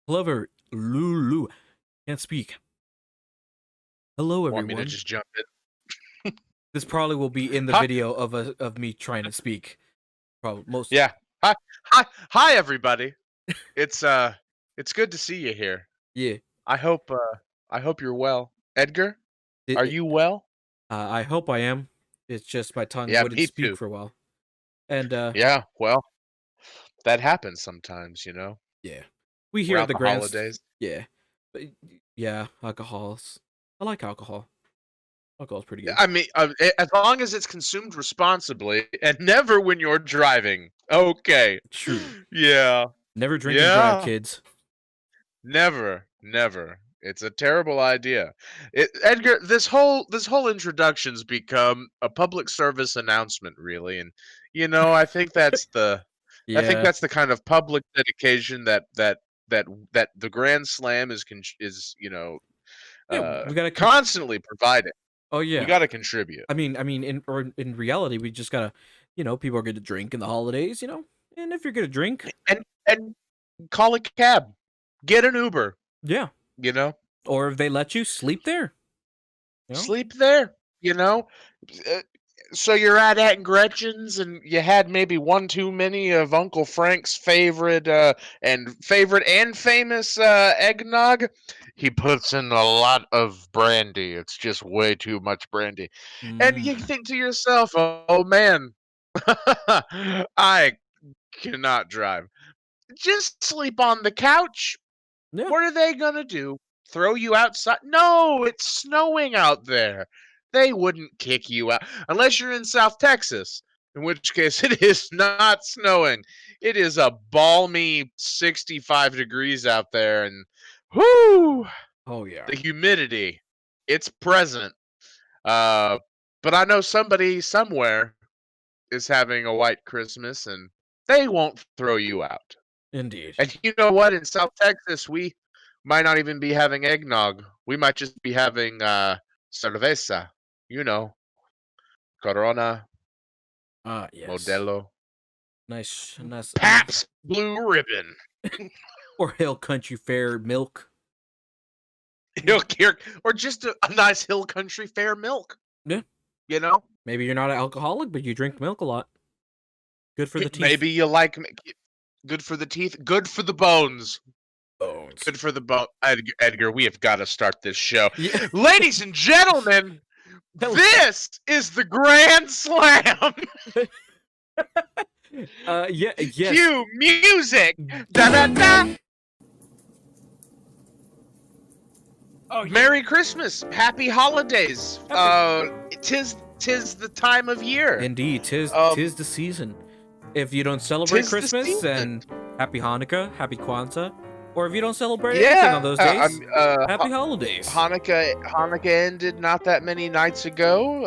Clever Lulu. Can't speak. Hello, Want me to everyone. just jump in? This probably will be in the Hi. video of me trying to speak. Probably most. Yeah. Hi, everybody. It's good to see you here. Yeah. I hope you're well. Edgar, It, are it, you well? I hope I am. It's just my tongue Yeah, wouldn't me speak too. for a while. And Yeah, well, that happens sometimes, yeah, we here at around the the Grants. holidays. Yeah, but yeah, alcohols. I like alcohol. Alcohol's pretty good. I mean, as long as it's consumed responsibly and never when you're driving. Okay. True. Yeah. Never drink and drive, Yeah. kids. Never, never. It's a terrible idea. Edgar, this whole introduction's become a public service announcement, really, and I think that's Yeah. the kind of public dedication that the Grand Slam is Yeah, we gotta. constantly providing. Oh We yeah. got to contribute In reality, we just gotta. People are gonna drink in the holidays. And if you're gonna drink, and call a cab, get an Uber, yeah. you know, Or if they let you sleep there, you know? sleep there, Uh, So you're at Aunt Gretchen's, and you had maybe one too many of Uncle Frank's favorite and famous eggnog. He puts in a lot of brandy. It's just way too much brandy, and you Mm, think to yourself, "Oh man, I cannot drive. Just sleep on the couch. yeah. What are they gonna do? Throw you outside? No, it's snowing out there. They wouldn't kick you out unless you're in South Texas, in which case it is not snowing. It is a balmy 65 degrees out there, and whoo, Oh yeah. the humidity, it's present. Uh, but I know somebody somewhere is having a white Christmas, and they won't throw you out. Indeed. And you know what? In South Texas, we might not even be having eggnog. We might just be having cerveza. You know, Corona, Yes. Modelo, Nice. Pabst Blue Ribbon. Or Hill Country Fair milk. Or just a nice Hill Country Fair milk. Yeah. You know, Maybe you're not an alcoholic, but you drink milk a lot. Good for the teeth. maybe you like good for the teeth, good for the bones. Bones. Good for the bone. Edgar, we have got to start this show. Yeah. Ladies and gentlemen, this is the Grand Slam. Yeah. Yes. Cue music. Da da da. Oh, yeah. Merry Christmas. Happy holidays. Tis the time of year. Indeed, tis the season. If you don't celebrate Tis the Christmas, season. then Happy Hanukkah, Happy Kwanzaa. Or if you don't celebrate anything on those days, Happy Holidays. Hanukkah ended not that many nights ago.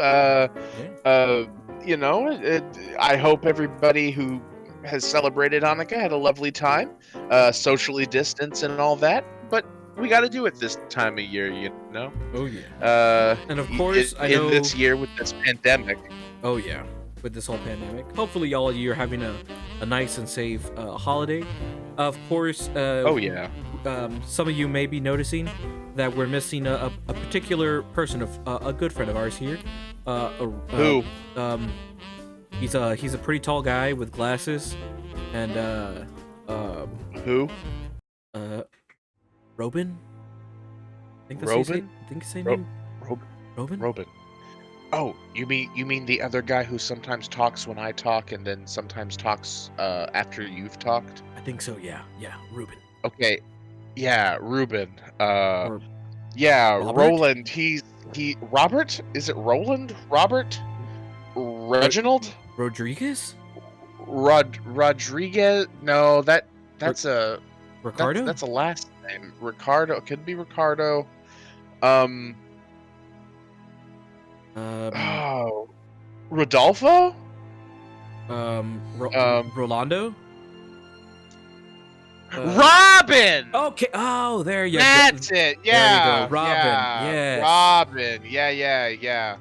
I hope everybody who has celebrated Hanukkah had a lovely time, socially distanced and all that. But we got to do it this time of year, Oh yeah. And of course, I know in this year with this pandemic. Oh yeah, with this whole pandemic. Hopefully, all of you are having a nice and safe holiday. Of course. Oh yeah. Some of you may be noticing that we're missing a particular person, a good friend of ours here. Who? He's a pretty tall guy with glasses, and Who? Robin. I think that's Robin? I think his name. Robin. Robin. Oh, you mean the other guy who sometimes talks when I talk and then sometimes talks after you've talked? I think so. Yeah. Ruben. Okay. Yeah, Ruben. Or Yeah, Robert? Roland. Robert? Is it Roland? Robert? Reginald? Rodriguez. Rodriguez? No, that's a Ricardo. that's a last name. Ricardo. Could be Ricardo. Oh, Rodolfo? Rolando. Robin. Okay. Oh, there you go. That's it. Yeah. There you go. Robin. Yeah. Yes. Robin. Yeah.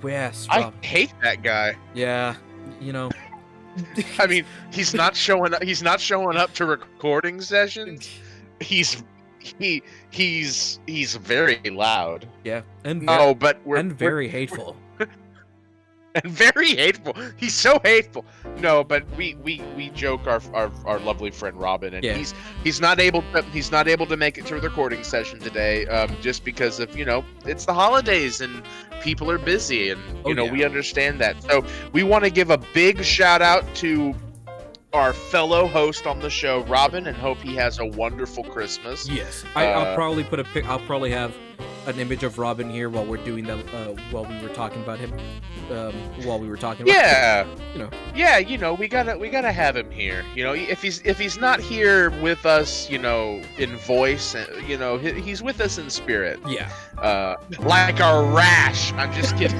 Yes. I hate that guy. Yeah. I mean, he's not showing up. He's not showing up to recording sessions. he's he he's very loud. Yeah, and No, but and we're very hateful. and very hateful. He's so hateful. No, but we joke our lovely friend Robin, and Yeah. he's not able to make it to the recording session today, just because of it's the holidays and people are busy, and Oh, yeah. we understand that. So we want to give a big shout out to our fellow host on the show, Robin, and hope he has a wonderful Christmas. Yes, I'll probably put a pic. I'll probably have an image of Robin here while we're doing that. While we were talking about him. While we were talking about him, Yeah, we gotta have him here. If he's not here with us, in voice, he's with us in spirit. Yeah. Like a rash. I'm just kidding.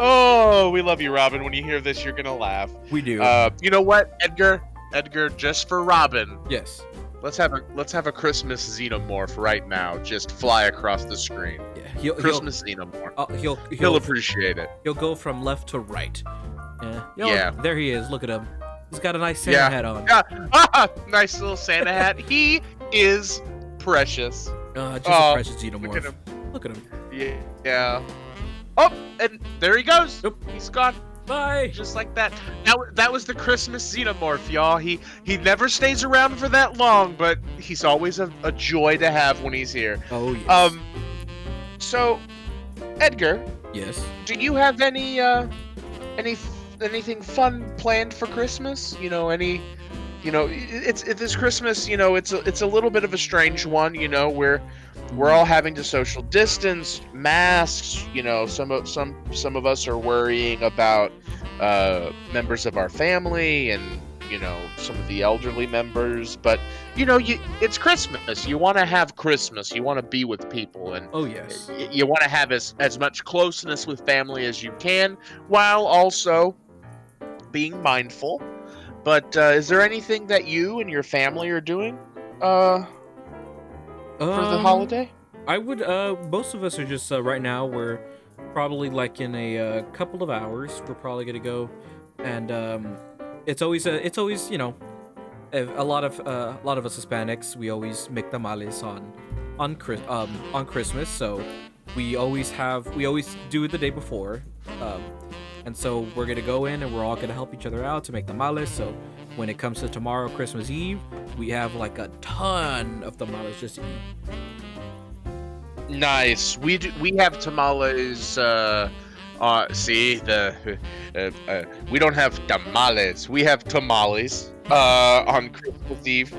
Oh, we love you, Robin. When you hear this, you're gonna laugh. We do. You know what, Edgar? Edgar, just for Robin, Yes. let's have a Christmas xenomorph right now. Just fly across the screen. Yeah. Christmas xenomorph. He'll appreciate it. He'll go from left to right. Yeah. There he is. Look at him. He's got a nice Santa hat on. Yeah. Nice little Santa hat. He is precious. Just a precious xenomorph. Look at him. Look at him. Yeah. Oh, and there he goes. Nope. He's gone. Bye. Just like that. That was the Christmas xenomorph, y'all. He never stays around for that long, but he's always a joy to have when he's here. Oh yes. So, Edgar, Yes. do you have anything fun planned for Christmas? It's this Christmas. It's a little bit of a strange one. We're all having to social distance, masks. Some of us are worrying about members of our family and some of the elderly members. But it's Christmas. You want to have Christmas. You want to be with people, and Oh yes. you want to have as much closeness with family as you can, while also being mindful. But is there anything that you and your family are doing for the holiday? I would. Most of us are just right now. We're probably like in a couple of hours. We're probably gonna go, and it's always a lot of us Hispanics. We always make tamales on Christmas. So we always do it the day before. And so we're gonna go in and we're all gonna help each other out to make tamales. So when it comes to tomorrow, Christmas Eve, we have like a ton of tamales just to eat. Nice. We have tamales. We don't have tamales. We have tamales on Christmas Eve,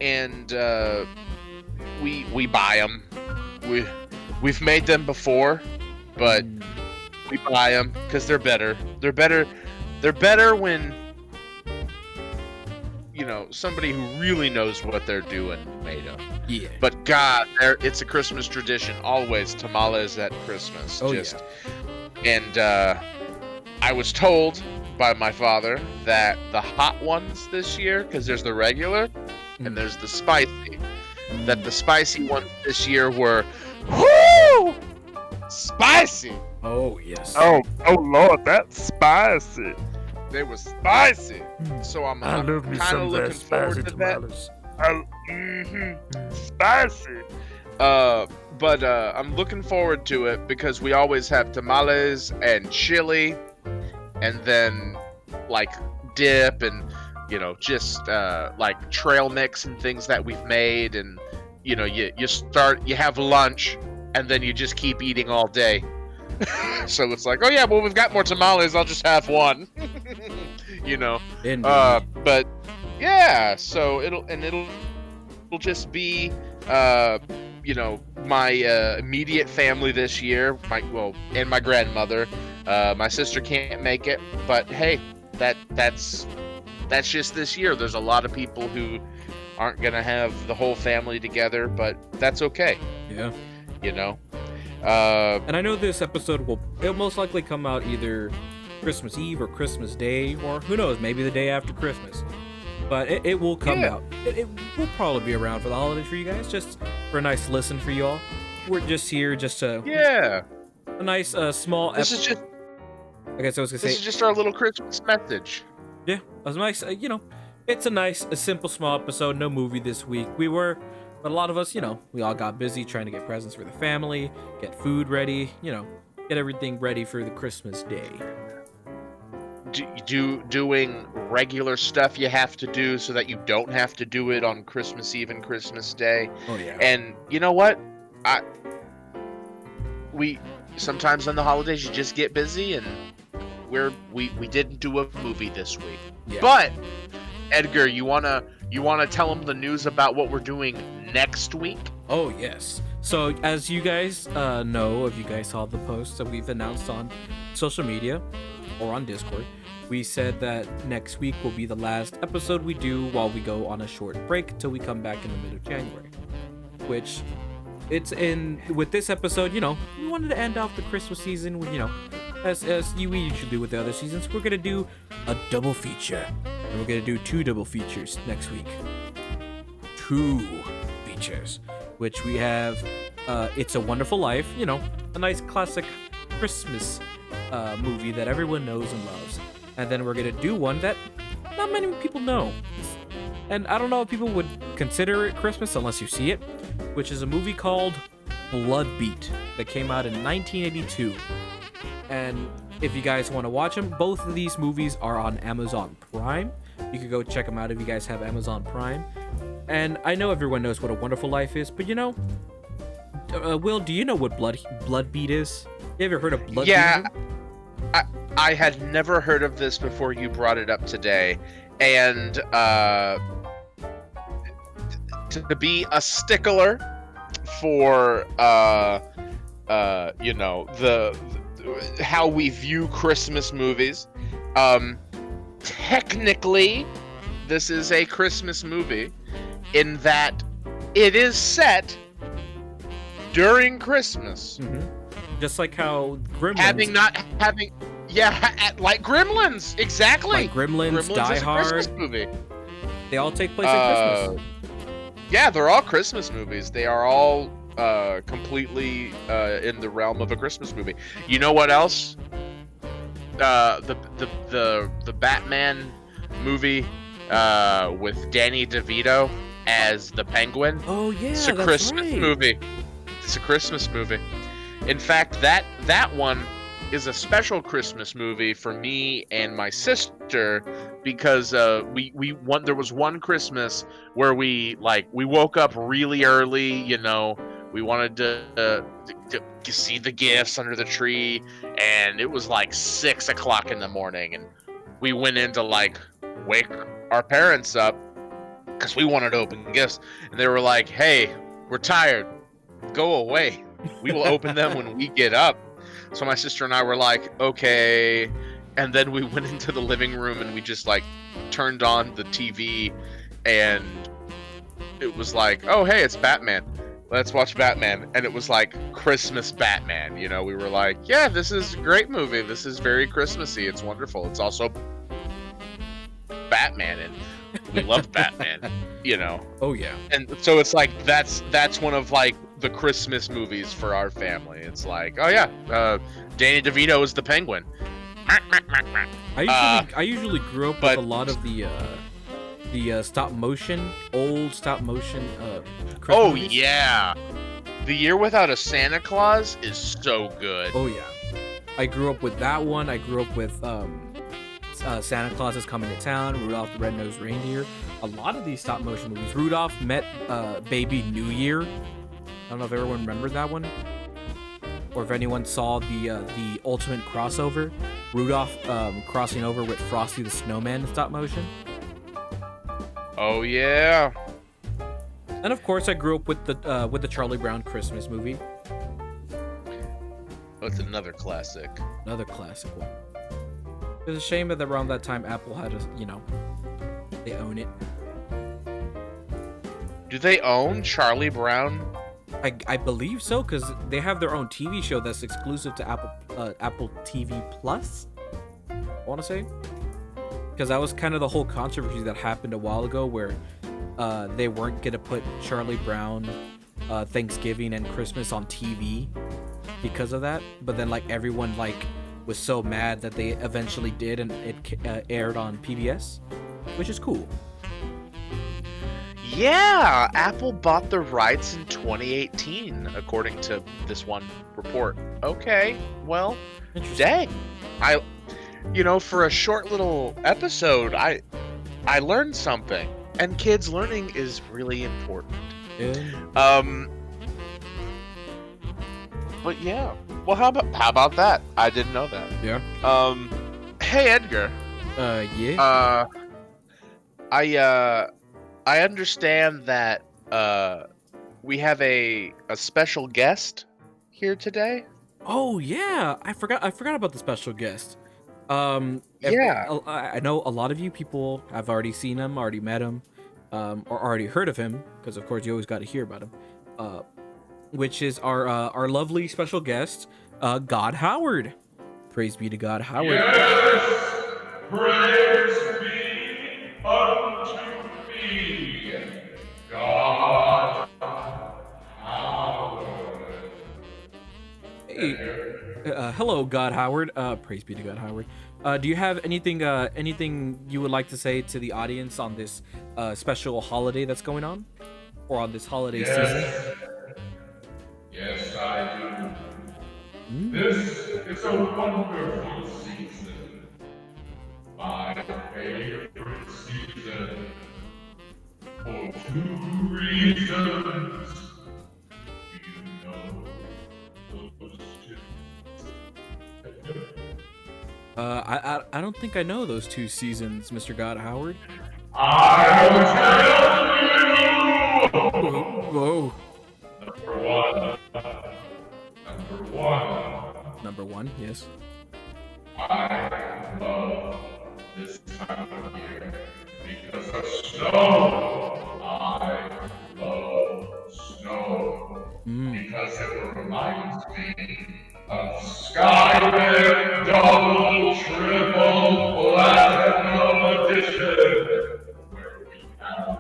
and we buy them. We've made them before, but we buy them because they're better. They're better when somebody who really knows what they're doing made them. Yeah. But God, it's a Christmas tradition. Always tamales at Christmas. Oh, yeah. And I was told by my father that the hot ones this year, because there's the regular and there's the spicy, that the spicy ones this year were spicy. Oh yes. Oh Lord, that's spicy. They were spicy. So I'm kind of looking forward to that. Spicy. But I'm looking forward to it because we always have tamales and chili, and then like dip and just like trail mix and things that we've made, and you have lunch and then you just keep eating all day. So it's like, oh yeah, well we've got more tamales, I'll just have one. Indeed. But yeah, so it'll just be my immediate family this year, and my grandmother. My sister can't make it, but hey, that's just this year. There's a lot of people who aren't gonna have the whole family together, but that's okay. Yeah. And And I know this episode it'll most likely come out either Christmas Eve or Christmas Day, or who knows, maybe the day after Christmas. But it will come out. It will probably be around for the holidays for you guys, just for a nice listen for y'all. We're just here just to a nice small. This is just. I guess I was gonna say. This is just our little Christmas message. Yeah, a nice It's a simple, small episode. No movie this week. But a lot of us, we all got busy trying to get presents for the family, get food ready, get everything ready for the Christmas day. Doing regular stuff you have to do so that you don't have to do it on Christmas Eve and Christmas Day. Oh yeah. And you know what? We sometimes on the holidays you just get busy, and we didn't do a movie this week. Yeah. But Edgar, you wanna tell them the news about what we're doing next week? Oh yes. So as you guys know, if you guys saw the post that we've announced on social media or on Discord, we said that next week will be the last episode we do while we go on a short break till we come back in the middle of January. Which it's in with this episode, we wanted to end off the Christmas season with, as we usually do with the other seasons. We're gonna do a double feature. And we're gonna do 2 double features next week. 2 features. Which we have It's a Wonderful Life, a nice classic Christmas movie that everyone knows and loves. And then we're gonna do one that not many people know. And I don't know if people would consider it Christmas unless you see it, which is a movie called Bloodbeat that came out in 1982. And if you guys want to watch them, both of these movies are on Amazon Prime. You can go check them out if you guys have Amazon Prime. And I know everyone knows what A Wonderful Life is, but Will, do you know what Bloodbeat is? You ever heard of Bloodbeat? Yeah, I had never heard of this before you brought it up today, and to be a stickler for the how we view Christmas movies. Technically, this is a Christmas movie in that it is set during Christmas. Mm-hmm. Just like how Gremlins... like Gremlins, exactly. Like Gremlins, Die is a Hard. Christmas movie. They all take place at Christmas. Yeah, they're all Christmas movies. They are all completely in the realm of a Christmas movie. You know what else? The Batman movie with Danny DeVito as the Penguin. Oh yeah, it's a Christmas movie. It's a Christmas movie. In fact, that one is a special Christmas movie for me and my sister because there was one Christmas where we woke up really early. We wanted to see the gifts under the tree, and it was like 6 o'clock in the morning, and we went in to wake our parents up because we wanted to open gifts, and they were like, "Hey, we're tired. Go away. We will open them when we get up." So my sister and I were like, "Okay," and then we went into the living room and we just turned on the TV, and it was like, "Oh, hey, it's Batman. Let's watch Batman." And it was like Christmas Batman. We were like, "Yeah, this is a great movie. This is very Christmassy. It's wonderful. It's also Batman, and we love Batman." Oh yeah. And so it's like that's one of the Christmas movies for our family. It's like, oh yeah, Danny DeVito is the Penguin. I usually grew up with a lot of the old stop motion Christmas movies. Yeah, The Year Without a Santa Claus is so good. Oh yeah, I grew up with that one. I grew up with Santa Claus is Coming to Town, Rudolph the Red-Nosed Reindeer. A lot of these stop motion movies. Rudolph met Baby New Year. I don't know if everyone remembered that one, or if anyone saw the ultimate crossover, Rudolph crossing over with Frosty the Snowman in stop motion. Oh yeah. And of course, I grew up with the Charlie Brown Christmas movie. That's another classic. Another classic one. It's a shame that around that time Apple had they own it. Do they own Charlie Brown? I believe so, because they have their own TV show that's exclusive to Apple TV Plus. I want to say, because that was kind of the whole controversy that happened a while ago, where they weren't gonna put Charlie Brown Thanksgiving and Christmas on TV because of that. But then everyone was so mad that they eventually did, and it aired on PBS, which is cool. Yeah, Apple bought the rights in 2018, according to this one report. Okay, well, Interesting. dang. For a short little episode, I learned something. And kids, learning is really important. Yeah. But yeah. Well, how about that? I didn't know that. Yeah. Hey Edgar. Yeah. I understand that we have a special guest here today. Oh yeah, I forgot about the special guest. Yeah. I know a lot of you people have already seen him, already met him, or already heard of him, because of course you always got to hear about him. Which is our lovely special guest, God Howard. Praise be to God Howard. Yes, praise be unto me, God Howard. Hey, hello, God Howard. Praise be to God Howard. Do you have anything you would like to say to the audience on this special holiday that's going on, or on this holiday season? Yes, I do. This is a wonderful season. My favorite season. For 2 reasons. You know those two. I don't think I know those 2 seasons, Mr. God Howard. I'll tell you! Whoa. Number one, yes. I love this time of year because of snow. I love snow because it reminds me of Skyrim Double Triple Platinum Edition, where we have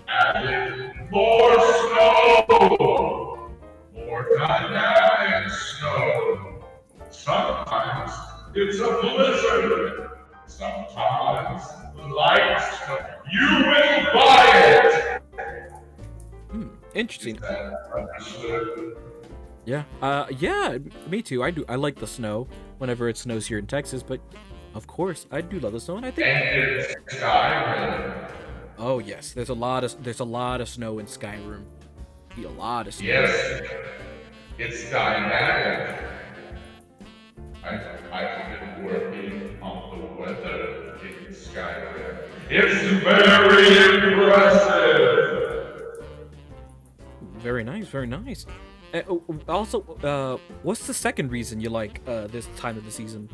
added more snow, more dynamic snow. Sometimes it's a blizzard. Sometimes light snow. You will buy it. Interesting. Is that understood? Yeah, me too. I like the snow whenever it snows here in Texas, but of course I do love the snow, and I think. And it's Skyrim. Oh yes, there's a lot of snow in Skyrim. A lot of snow. Yes, it's dynamic. I've been working on the weather in Skyrim. It's very impressive. Very nice, very nice. Also, what's the second reason you like this time of the season?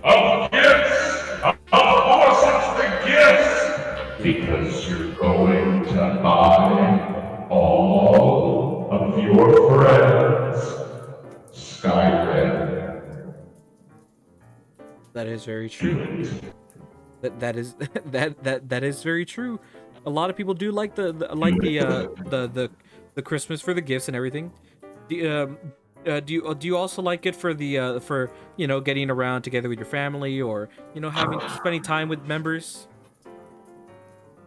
Of gifts! Of course it's the gifts! Because you're going to buy all of your friends Skyrim. That is very true. That is that is very true. A lot of people do like the Christmas for the gifts and everything. Do you also like it for the for getting around together with your family, or spending time with members,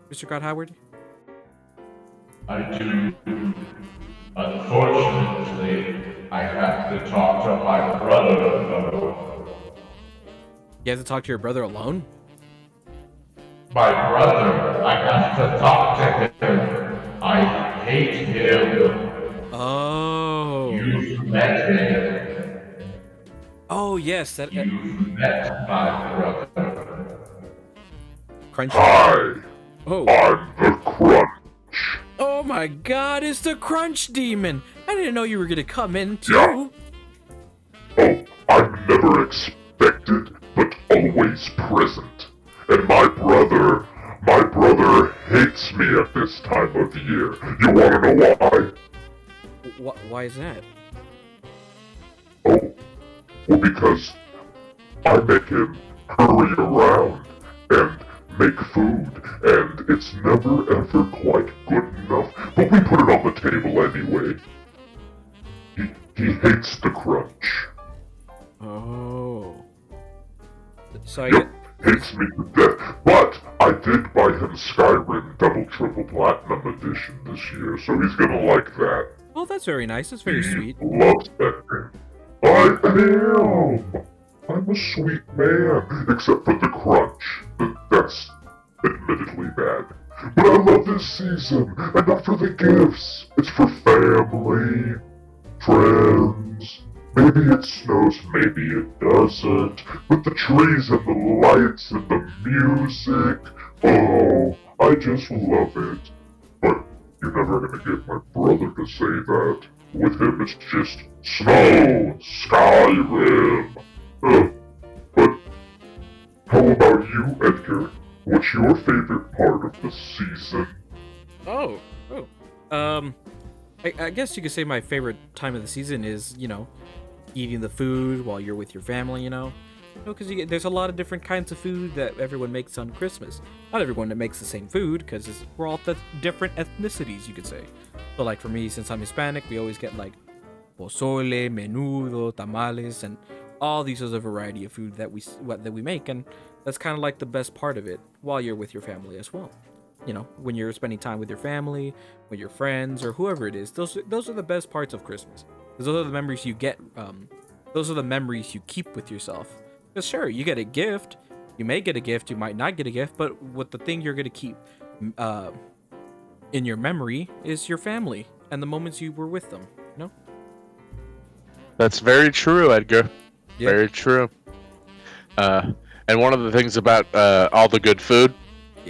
Mr. God Howard? I do. Unfortunately, I have to talk to my brother though. You have to talk to your brother alone? My brother, I have to talk to him. I hate him. Oh. You've met him. Oh yes, You've met my brother. Crunch. Hi, Oh. I'm the Crunch. Oh my God! It's the Crunch Demon. I didn't know you were gonna come in too. Oh, I'm never expected, but always present. And my brother hates me at this time of year. You wanna know why? Why is that? Oh, well, because I make him hurry around and make food, and it's never ever quite good enough, but we put it on the table anyway. He hates the crunch. Oh. So Yep. hates me to death. But I did buy him Skyrim Double Triple Platinum Edition this year, so he's gonna like that. Oh, that's very nice. That's very He sweet. loves that game. I am. I'm a sweet man, except for the crunch. That's admittedly bad. But I love this season, and not for the gifts. It's for family, friends. Maybe it snows, maybe it doesn't. But the trees and the lights and the music, oh, I just love it. But you're never gonna get my brother to say that. With him, it's just snow, Skyrim. But how about you, Edgar? What's your favorite part of the season? Oh. I guess you could say my favorite time of the season is, eating the food while you're with your family, because there's a lot of different kinds of food that everyone makes on Christmas. Not everyone that makes the same food, because we're all different ethnicities, you could say. So, like, for me, since I'm Hispanic, we always get, like, pozole, menudo, tamales, and all these other variety of food that we make, and that's kind of like the best part of it while you're with your family as well. When you're spending time with your family, with your friends, or whoever it is, those are the best parts of Christmas. Because those are the memories you get. Those are the memories you keep with yourself. Because sure, you get a gift. You may get a gift. You might not get a gift. But what the thing you're gonna keep in your memory is your family and the moments you were with them. That's very true, Edgar. Yeah. Very true. And one of the things about all the good food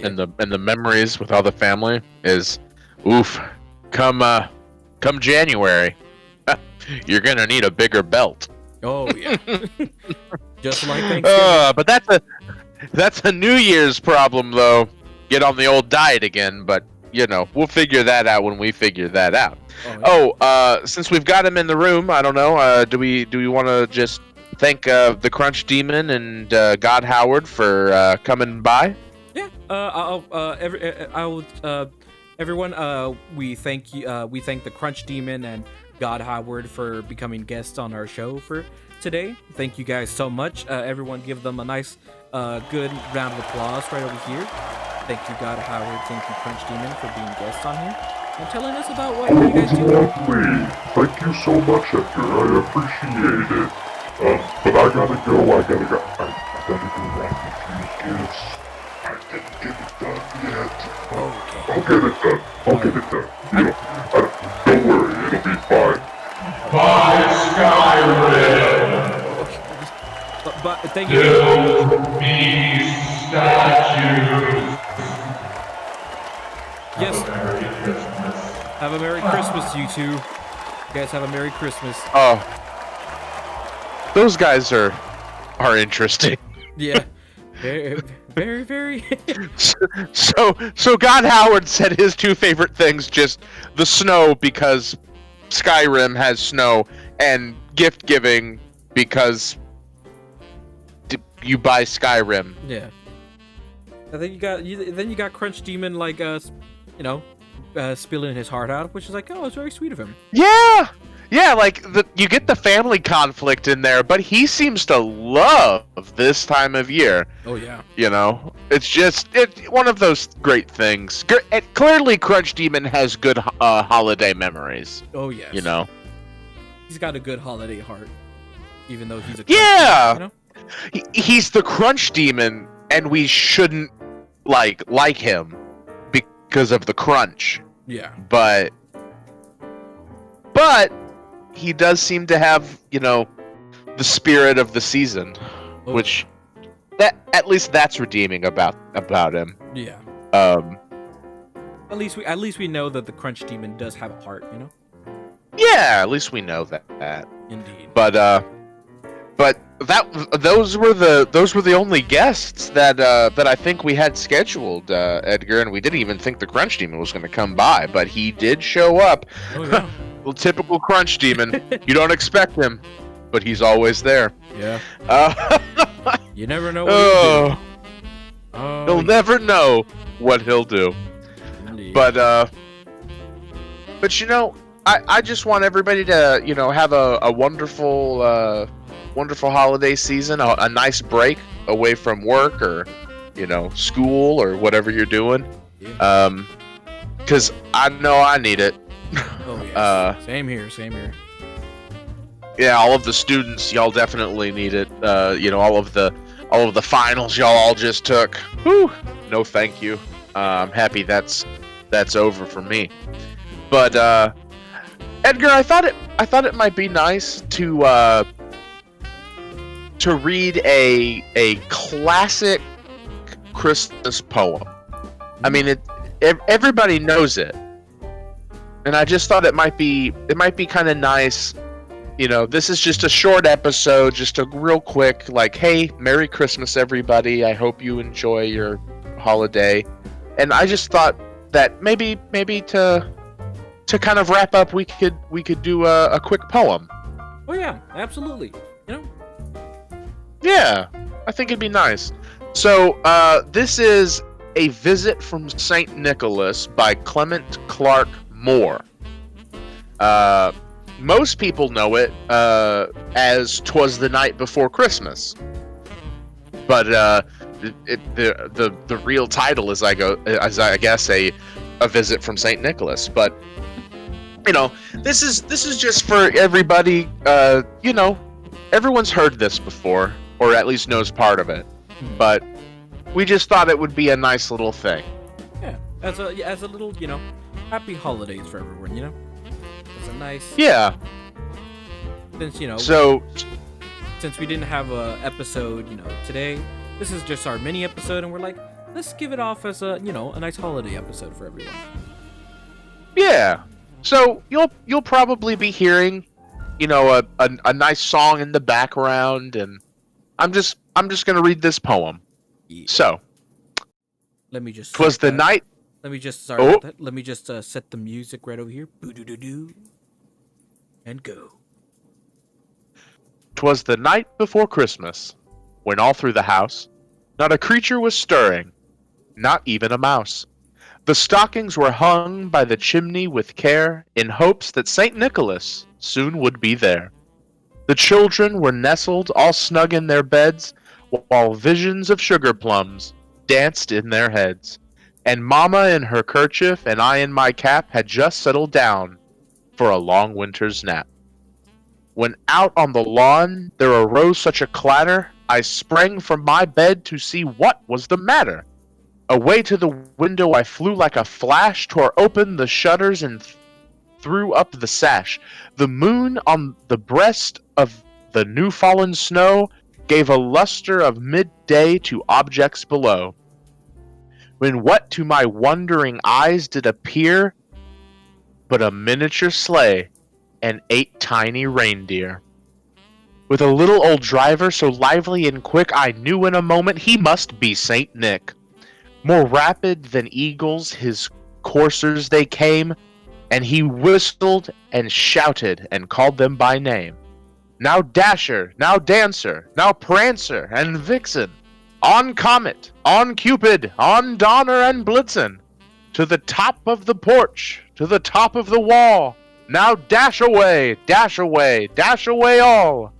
and the memories with all the family is, come January, you're gonna need a bigger belt. Oh yeah. Just like Thanksgiving. But that's a New Year's problem though. Get on the old diet again, but we'll figure that out when we figure that out. Since we've got him in the room, I don't know. Do we want to just thank the Crunch Demon and God Howard for coming by? Yeah. Everyone. We thank you. We thank the Crunch Demon and God Howard for becoming guests on our show for today. Thank you guys so much. Everyone, give them a nice, good round of applause right over here. Thank you, God Howard. Thank you, Crunch Demon, for being guests on here and telling us about what you guys do. Lovely. Thank you so much, Edgar. I appreciate it. But I gotta go. I gotta go wrap a few gifts. I didn't get it done yet. Okay. I'll get it done. I'll get it done. Don't worry, it'll be fine. By Skyrim, But thank you. build me statues. Yes. Merry Christmas. Have a Merry Christmas, you two. You guys have a Merry Christmas. Oh, those guys are interesting. Yeah. Very, very, very. So God Howard said his two favorite things, just the snow because Skyrim has snow, and gift giving because you buy Skyrim. Yeah. I think you got Crunch Demon like spilling his heart out, which is like, oh, it's very sweet of him. Yeah, like you get the family conflict in there, but he seems to love this time of year. Oh yeah. It's just one of those great things. Clearly, Crunch Demon has good holiday memories. Oh yes. He's got a good holiday heart, even though he's a yeah. He's the Crunch Demon, and we shouldn't like him because of the crunch. Yeah. But he does seem to have, the spirit of the season, which at least that's redeeming about him. Yeah. At least we know that the Crunch Demon does have a heart, Yeah, at least we know that. Indeed. But those were the only guests that I think we had scheduled, Edgar, and we didn't even think the Crunch Demon was going to come by, but he did show up. Oh yeah. Well, typical Crunch Demon. You don't expect him, but he's always there. Yeah. You never know what he'll do. He'll never know what he'll do. Indeed. But I just want everybody to have a wonderful holiday season, a nice break away from work or, school or whatever you're doing. Yeah. Because I know I need it. Oh yes. Same here. Yeah, all of the students, y'all definitely need it. All of the finals y'all all just took. Whew. No, thank you. I'm happy that's over for me. But Edgar, I thought it might be nice to read a classic Christmas poem. I mean, everybody knows it, and I just thought it might be kind of nice. This is just a short episode, just a real quick, like, hey, Merry Christmas, everybody. I hope you enjoy your holiday. And I just thought that maybe to kind of wrap up, we could do a quick poem. Oh yeah, absolutely. Yeah, I think it'd be nice. So this is A Visit from St. Nicholas by Clement Clark Moore. Most people know it as "'Twas the Night Before Christmas," but the real title is I guess a Visit from St. Nicholas. But this is just for everybody. Everyone's heard this before, or at least knows part of it. But we just thought it would be a nice little thing. Yeah, as a little happy holidays for everyone. It's a nice. Yeah. Since So. Since we didn't have a episode today, this is just our mini episode, and we're like, let's give it off as a a nice holiday episode for everyone. Yeah. So you'll probably be hearing, a nice song in the background, and I'm just gonna read this poem. Yeah. So. Let me just. 'Twas the night. Let me just Let me just set the music right over here. Boo-doo-doo-doo. And go. 'Twas the night before Christmas, when all through the house, not a creature was stirring, not even a mouse. The stockings were hung by the chimney with care, in hopes that St. Nicholas soon would be there. The children were nestled all snug in their beds, while visions of sugar plums danced in their heads. And Mama in her kerchief and I in my cap had just settled down for a long winter's nap. When out on the lawn there arose such a clatter, I sprang from my bed to see what was the matter. Away to the window I flew like a flash, tore open the shutters and threw up the sash. The moon on the breast of the new-fallen snow gave a luster of midday to objects below. When what to my wondering eyes did appear but a miniature sleigh and 8 tiny reindeer. With a little old driver so lively and quick, I knew in a moment he must be Saint Nick. More rapid than eagles his coursers they came, and he whistled and shouted and called them by name. Now Dasher, now Dancer, now Prancer and Vixen, on Comet, on Cupid, on Donner and Blitzen, to the top of the porch, to the top of the wall, now dash away, dash away, dash away all.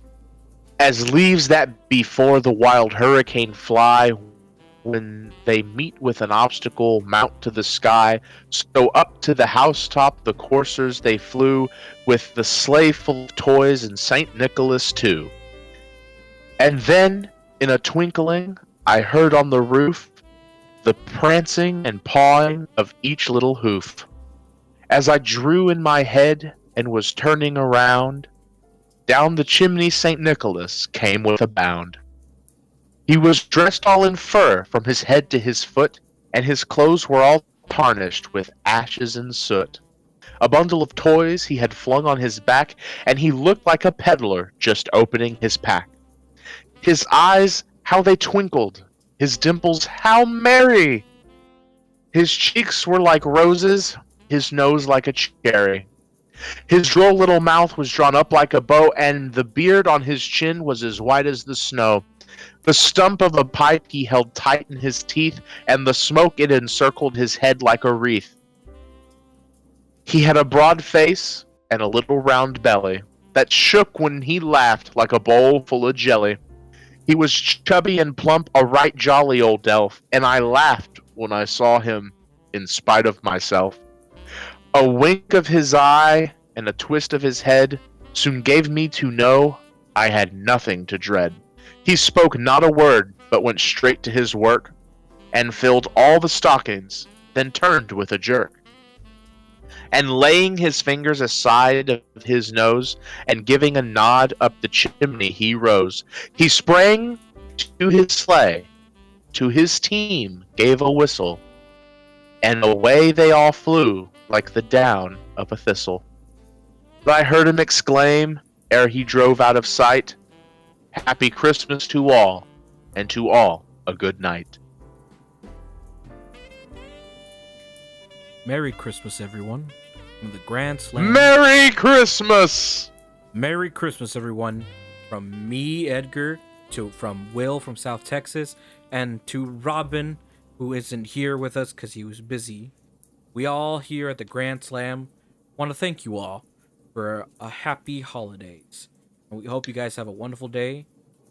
As leaves that before the wild hurricane fly, when they meet with an obstacle mount to the sky, so up to the housetop the coursers they flew, with the sleigh full of toys and St. Nicholas too. And then, in a twinkling, I heard on the roof the prancing and pawing of each little hoof. As I drew in my head and was turning around, down the chimney St. Nicholas came with a bound. He was dressed all in fur from his head to his foot, and his clothes were all tarnished with ashes and soot. A bundle of toys he had flung on his back, and he looked like a peddler just opening his pack. His eyes, how they twinkled! His dimples, how merry! His cheeks were like roses, his nose like a cherry. His droll little mouth was drawn up like a bow, and the beard on his chin was as white as the snow. The stump of a pipe he held tight in his teeth, and the smoke it encircled his head like a wreath. He had a broad face and a little round belly that shook when he laughed like a bowl full of jelly. He was chubby and plump, a right jolly old elf, and I laughed when I saw him in spite of myself. A wink of his eye and a twist of his head soon gave me to know I had nothing to dread. He spoke not a word, but went straight to his work, and filled all the stockings, then turned with a jerk. And laying his fingers aside of his nose, and giving a nod up the chimney, he rose. He sprang to his sleigh, to his team gave a whistle, and away they all flew like the down of a thistle. But I heard him exclaim, ere he drove out of sight, Happy Christmas to all, and to all a good night. Merry Christmas, everyone. From the Grand Slam. Merry Christmas! Merry Christmas, everyone. From me, Edgar, from Will from South Texas, and to Robin, who isn't here with us because he was busy. We all here at the Grand Slam want to thank you all for a happy holidays. And we hope you guys have a wonderful day.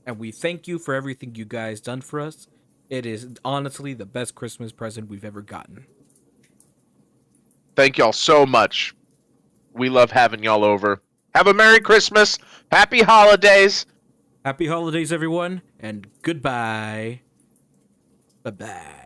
And we thank you for everything you guys done for us. It is honestly the best Christmas present we've ever gotten. Thank y'all so much. We love having y'all over. Have a Merry Christmas. Happy holidays. Happy holidays, everyone, and goodbye. Bye-bye.